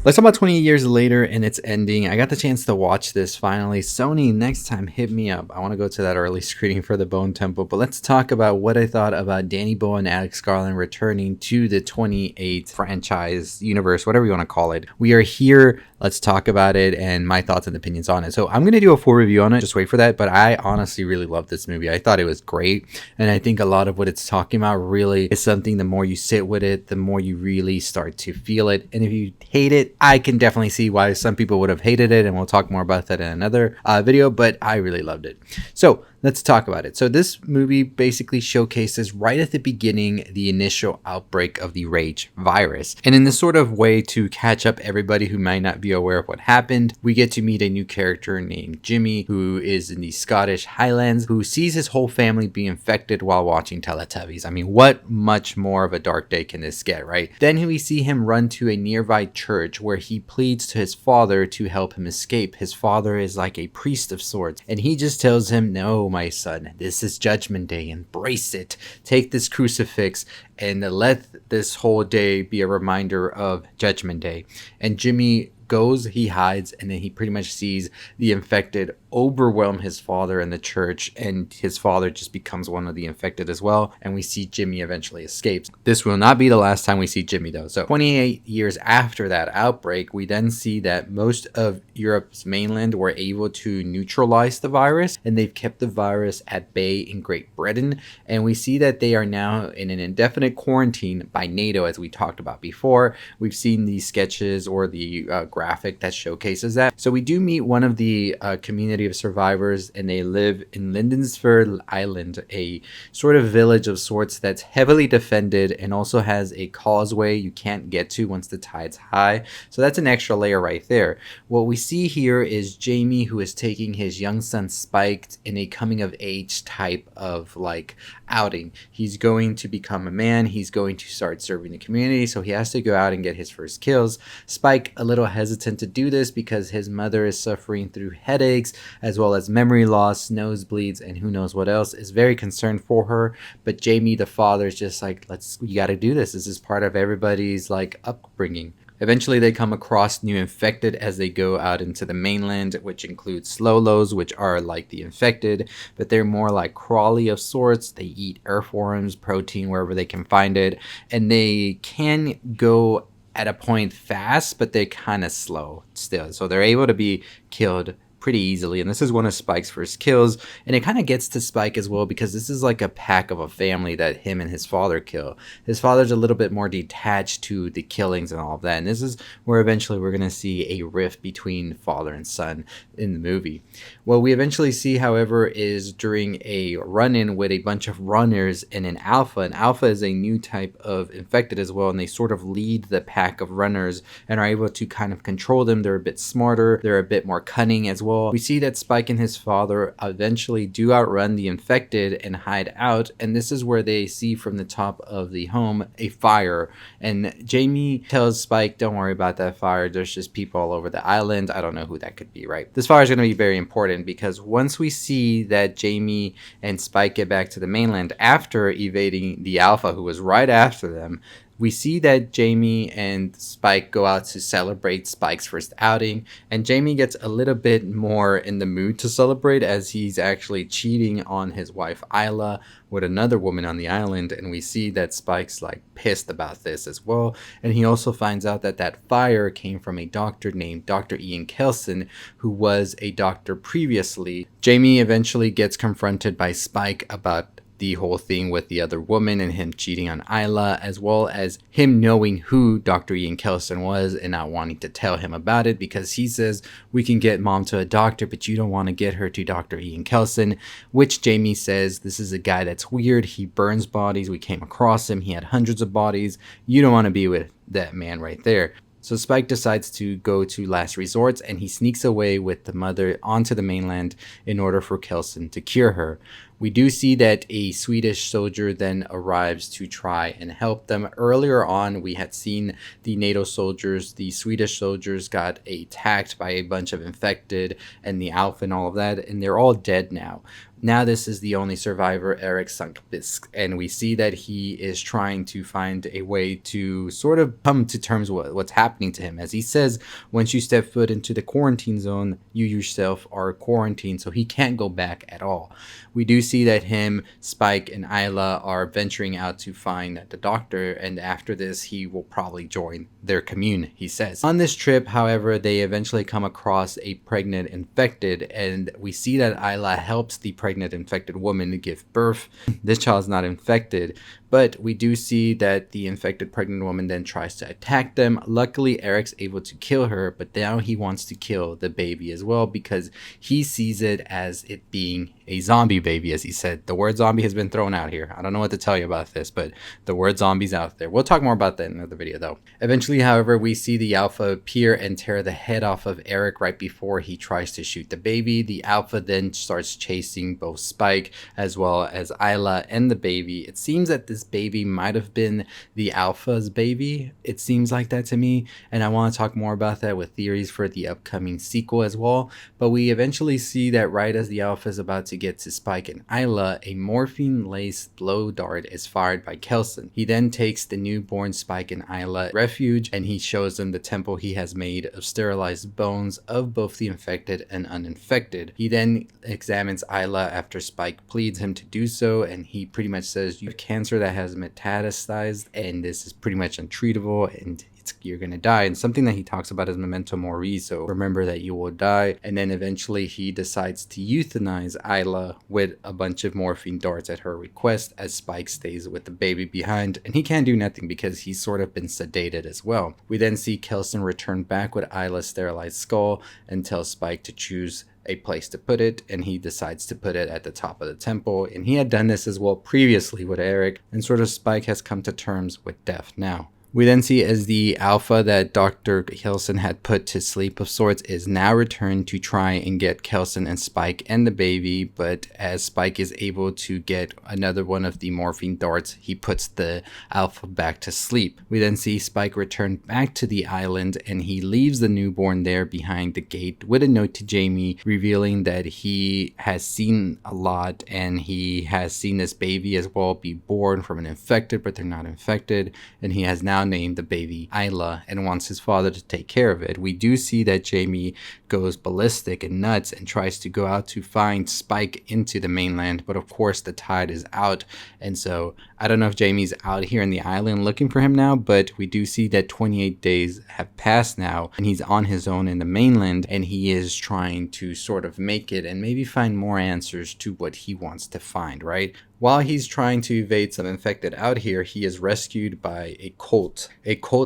Let's talk about 20 years later and its ending. I got the chance to watch this finally. Sony, next time, hit me up. I want to go to that early screening for the Bone Temple. But let's talk about what I thought about Danny Boyle and Alex Garland returning to the 28 franchise universe, whatever you want to call it. We are here. Let's talk about it and my thoughts and opinions on it. So I'm going to do a full review on it. Just wait for that. But I honestly really love this movie. I thought it was great. And I think a lot of what it's talking about really is something, the more you sit with it, the more you really start to feel it. And if you hate it, I can definitely see why some people would have hated it, and we'll talk more about that in another video, but I really loved it. So let's talk about it. So this movie basically showcases right at the beginning the initial outbreak of the Rage virus. And in this sort of way to catch up everybody who might not be aware of what happened, we get to meet a new character named Jimmy, who is in the Scottish Highlands, who sees his whole family be infected while watching Teletubbies. I mean, what much more of a dark day can this get, right? Then we see him run to a nearby church where he pleads to his father to help him escape. His father is like a priest of sorts, and he just tells him, "No, my son, this is Judgment Day. Embrace it. Take this crucifix and let this whole day be a reminder of Judgment Day." And Jimmy goes, he hides, and then he pretty much sees the infected overwhelm his father in the church, and his father just becomes one of the infected as well, and we see Jimmy eventually escapes. This will not be the last time we see Jimmy though. So 28 years after that outbreak, we then see that most of Europe's mainland were able to neutralize the virus, and they've kept the virus at bay in Great Britain, and we see that they are now in an indefinite quarantine by NATO, as we talked about before. We've seen the sketches or the graphic that showcases that. So we do meet one of the community of survivors, and they live in Lindensford Island, a sort of village of sorts that's heavily defended and also has a causeway you can't get to once the tide's high. So that's an extra layer right there. What we see here is Jamie, who is taking his young son Spike in a coming of age type of like outing. He's going to become a man. He's going to start serving the community, so he has to go out and get his first kills. Spike, a little hesitant to do this because his mother is suffering through headaches as well as memory loss, nosebleeds, and who knows what else, is very concerned for her. But Jamie, the father, is just like, you got to do this. This is part of everybody's like upbringing. Eventually, they come across new infected as they go out into the mainland, which includes Slolos, which are like the infected, but they're more like crawly of sorts. They eat earthworms, protein, wherever they can find it, and they can go at a point fast, but they're kind of slow still. So they're able to be killed pretty easily, and this is one of Spike's first kills, and it kind of gets to Spike as well because this is like a pack of a family that him and his father kill. His father's a little bit more detached to the killings and all of that, and this is where eventually we're going to see a rift between father and son in the movie. What we eventually see, however, is during a run-in with a bunch of runners and an alpha. An alpha is a new type of infected as well, and they sort of lead the pack of runners and are able to kind of control them. They're a bit smarter, they're a bit more cunning as well. We see that Spike and his father eventually do outrun the infected and hide out, and this is where they see from the top of the home a fire, and Jamie tells Spike, "Don't worry about that fire, there's just people all over the island." I don't know who that could be, right? This fire is going to be very important because once we see that Jamie and Spike get back to the mainland after evading the Alpha, who was right after them, we see that Jamie and Spike go out to celebrate Spike's first outing, and Jamie gets a little bit more in the mood to celebrate as he's actually cheating on his wife Isla with another woman on the island, and we see that Spike's like pissed about this as well, and he also finds out that that fire came from a doctor named Dr. Ian Kelson, who was a doctor previously. Jamie eventually gets confronted by Spike about the whole thing with the other woman and him cheating on Isla, as well as him knowing who Dr. Ian Kelson was and not wanting to tell him about it because he says, "We can get mom to a doctor, but you don't want to get her to Dr. Ian Kelson," which Jamie says, "This is a guy that's weird. He burns bodies. We came across him. He had hundreds of bodies. You don't want to be with that man right there." So Spike decides to go to last resorts, and he sneaks away with the mother onto the mainland in order for Kelson to cure her. We do see that a Swedish soldier then arrives to try and help them. Earlier on, we had seen the NATO soldiers, the Swedish soldiers got attacked by a bunch of infected and the Alpha and all of that, and they're all dead now. Now this is the only survivor, Erik Sundqvist, and we see that he is trying to find a way to sort of come to terms with what's happening to him. As he says, once you step foot into the quarantine zone, you yourself are quarantined, so he can't go back at all. We do see that him, Spike, and Isla are venturing out to find the doctor, and after this, he will probably join their commune, he says. On this trip, however, they eventually come across a pregnant infected, and we see that Isla helps the pregnant infected woman to give birth. This child is not infected, but we do see that the infected pregnant woman then tries to attack them. Luckily, Eric's able to kill her, but now he wants to kill the baby as well because he sees it as it being a zombie baby, as he said. The word zombie has been thrown out here. I don't know what to tell you about this, but the word zombie's out there. We'll talk more about that in another video though. Eventually, however, we see the Alpha appear and tear the head off of Eric right before he tries to shoot the baby. The Alpha then starts chasing both Spike as well as Isla and the baby. It seems that this baby might have been the Alpha's baby. It seems like that to me, and I want to talk more about that with theories for the upcoming sequel as well. But we eventually see that right as the Alpha is about to get to Spike and Isla, a morphine-laced blow dart is fired by Kelson. He then takes the newborn Spike and Isla refuge, and he shows them the temple he has made of sterilized bones of both the infected and uninfected. He then examines Isla after Spike pleads him to do so, and he pretty much says, you have cancer that has metastasized, and this is pretty much untreatable, and you're gonna die. And something that he talks about is memento mori, so remember that you will die. And then eventually he decides to euthanize Isla with a bunch of morphine darts at her request, as Spike stays with the baby behind, and he can't do nothing because he's sort of been sedated as well. We then see Kelson return back with Isla's sterilized skull and tell Spike to choose a place to put it, and he decides to put it at the top of the temple. And he had done this as well previously with Eric, and sort of Spike has come to terms with death now. We then see as the Alpha that Dr. Kelson had put to sleep of sorts is now returned to try and get Kelson and Spike and the baby, but as Spike is able to get another one of the morphine darts, he puts the Alpha back to sleep. We then see Spike return back to the island, and he leaves the newborn there behind the gate with a note to Jamie revealing that he has seen a lot, and he has seen this baby as well be born from an infected, but they're not infected, and he has now named the baby Isla and wants his father to take care of it. We do see that Jamie goes ballistic and nuts and tries to go out to find Spike into the mainland, but of course the tide is out, and so I don't know if Jamie's out here in the island looking for him now, but we do see that 28 days have passed now and he's on his own in the mainland, and he is trying to sort of make it and maybe find more answers to what he wants to find, right? While he's trying to evade some infected out here, he is rescued by a cult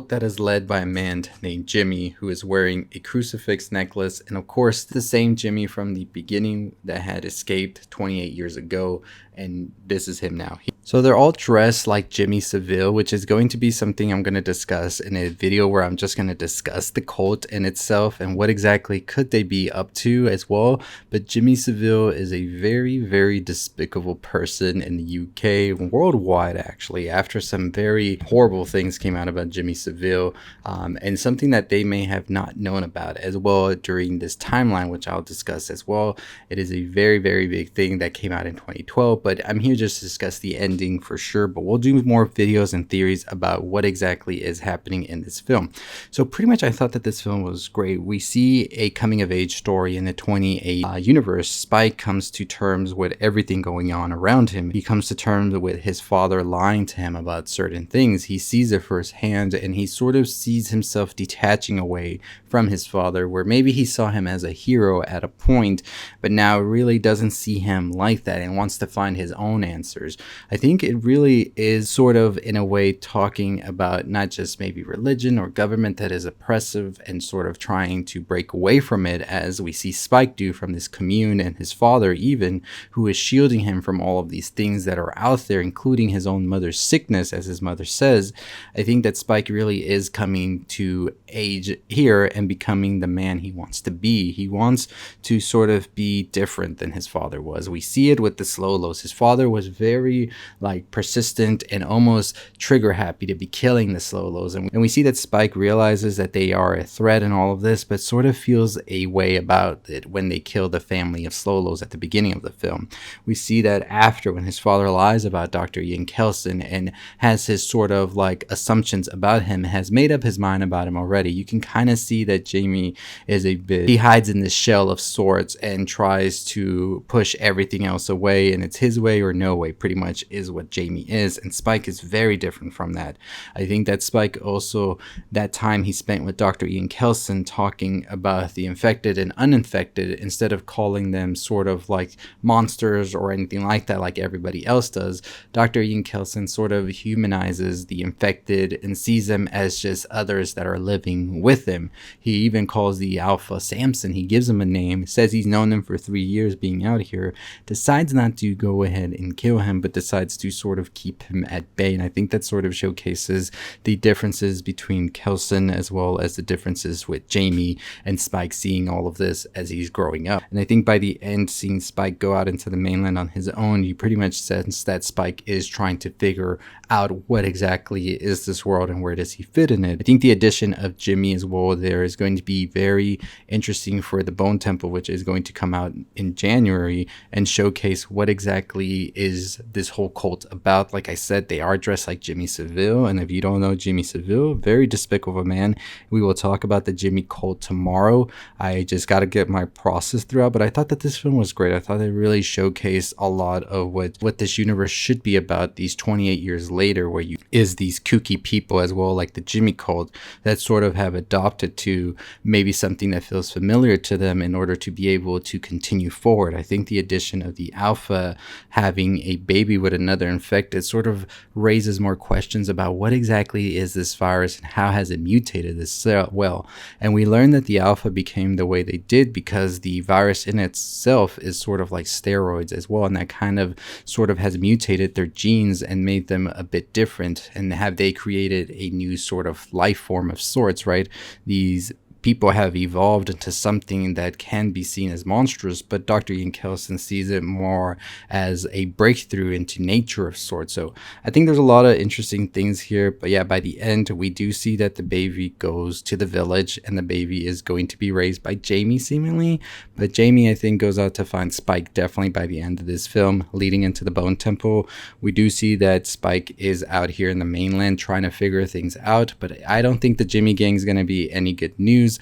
that is led by a man named Jimmy, who is wearing a crucifix necklace, and of course the same Jimmy from the beginning that had escaped 28 years ago, and this is him now. So they're all dressed like Jimmy Savile, which is going to be something I'm going to discuss in a video where I'm just going to discuss the cult in itself and what exactly could they be up to as well. But Jimmy Savile is a very, very despicable person in the UK, worldwide actually, after some very horrible things came out about Jimmy Savile, and something that they may have not known about as well during this timeline, which I'll discuss as well. It is a very, very big thing that came out in 2012, but I'm here just to discuss the ending for sure, but we'll do more videos and theories about what exactly is happening in this film. So pretty much I thought that this film was great. We see a coming of age story in the 28 universe. Spike comes to terms with everything going on around him. He comes to terms with his father lying to him about certain things. He sees it firsthand, and he sort of sees himself detaching away from his father, where maybe he saw him as a hero at a point, but now really doesn't see him like that and wants to find his own answers. I think think it really is sort of in a way talking about not just maybe religion or government that is oppressive and sort of trying to break away from it, as we see Spike do from this commune, and his father even, who is shielding him from all of these things that are out there, including his own mother's sickness, as his mother says. I think that Spike really is coming to age here and becoming the man he wants to be. He wants to sort of be different than his father was. We see it with the Slolos. His father was very like persistent and almost trigger happy to be killing the Slolos. And we see that Spike realizes that they are a threat in all of this, but sort of feels a way about it when they kill the family of Slolos at the beginning of the film. We see that after, when his father lies about Dr. Ian Kelson and has his sort of like assumptions about him, has made up his mind about him already. You can kind of see that Jamie is a bit, he hides in this shell of sorts and tries to push everything else away, and it's his way or no way pretty much is what Jamie is, and Spike is very different from that. I think that Spike also, that time he spent with Dr. Ian Kelson talking about the infected and uninfected, instead of calling them sort of like monsters or anything like that like everybody else does, Dr. Ian Kelson sort of humanizes the infected and sees them as just others that are living with him. He even calls the Alpha Samson. He gives him a name, says he's known him for 3 years being out here, decides not to go ahead and kill him, but decides to sort of keep him at bay. And I think that sort of showcases the differences between Kelson as well as the differences with Jamie and Spike, seeing all of this as he's growing up. And I think by the end, seeing Spike go out into the mainland on his own, you pretty much sense that Spike is trying to figure out what exactly is this world and where does he fit in it. I think the addition of Jimmy as well there is going to be very interesting for the Bone Temple, which is going to come out in January, and showcase what exactly is this whole cult about. Like I said, they are dressed like Jimmy Savile, and if you don't know Jimmy Savile, very despicable man. We will talk about the Jimmy cult tomorrow. I just got to get my process throughout, but I thought that this film was great. I thought it really showcased a lot of what this universe should be about these 28 years later, where you is these kooky people as well, like the Jimmy cult, that sort of have adopted to maybe something that feels familiar to them in order to be able to continue forward. I think the addition of the Alpha having a baby with another infected sort of raises more questions about what exactly is this virus and how has it mutated this well. And we learned that the Alpha became the way they did because the virus in itself is sort of like steroids as well, and that kind of sort of has mutated their genes and made them a bit different, and have they created a new sort of life form of sorts, right? These people have evolved into something that can be seen as monstrous, but Dr. Ian Kelson sees it more as a breakthrough into nature of sorts. So I think there's a lot of interesting things here, but yeah, by the end, we do see that the baby goes to the village, and the baby is going to be raised by Jamie seemingly, but Jamie, I think, goes out to find Spike definitely by the end of this film, leading into the Bone Temple. We do see that Spike is out here in the mainland trying to figure things out, but I don't think the Jimmy gang is going to be any good news.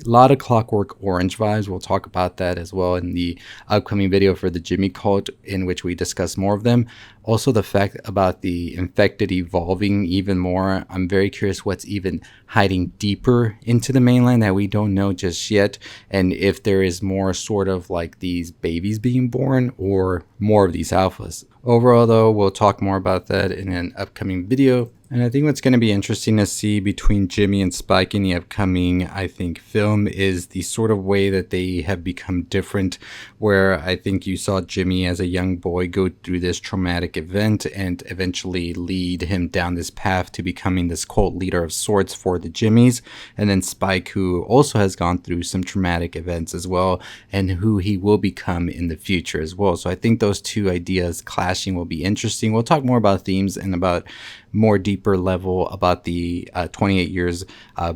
A lot of Clockwork Orange vibes. We'll talk about that as well in the upcoming video for the Jimmy cult, in which we discuss more of them. Also, the fact about the infected evolving even more. I'm very curious what's even hiding deeper into the mainland that we don't know just yet, and if there is more sort of like these babies being born or more of these alphas. Overall though, we'll talk more about that in an upcoming video. And I think what's going to be interesting to see between Jimmy and Spike in the upcoming, I think, film is the sort of way that they have become different, where I think you saw Jimmy as a young boy go through this traumatic event and eventually lead him down this path to becoming this cult leader of sorts for the Jimmys. And then Spike, who also has gone through some traumatic events as well, and who he will become in the future as well. So I think those two ideas clashing will be interesting. We'll talk more about themes and about more deeper level about the 28 years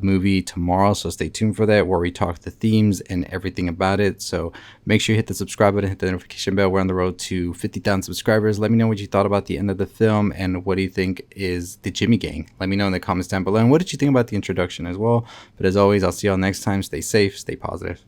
movie tomorrow, so stay tuned for that, where we talk the themes and everything about it. So make sure you hit the subscribe button, hit the notification bell. We're on the road to 50,000 subscribers. Let me know what you thought about the end of the film, and what do you think is the Jimmy gang. Let me know in the comments down below, and what did you think about the introduction as well. But as always, I'll see y'all next time. Stay safe, stay positive.